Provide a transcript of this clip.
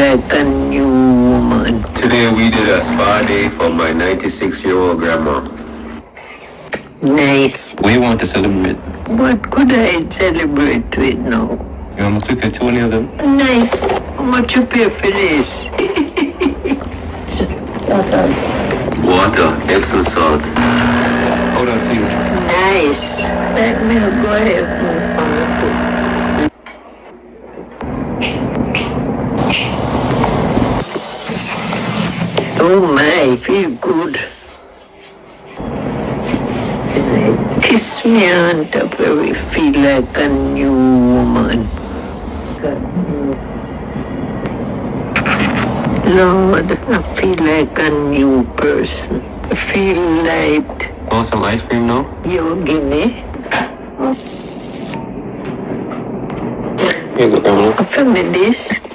like a new woman. Today we did a spa day for my 96-year-old grandma. Nice. We want to celebrate. What could I celebrate with now? You want to cook 20 of them? Nice. How much you pay for this? Water, Epsom salt. Hold on, please. Nice. Let me go ahead and oh my, feel good. Kiss me on top where we feel like a new woman. Lord, I feel like a new person. I feel light. Want some ice cream now? You give me? Here you go, grandma. Offer me this.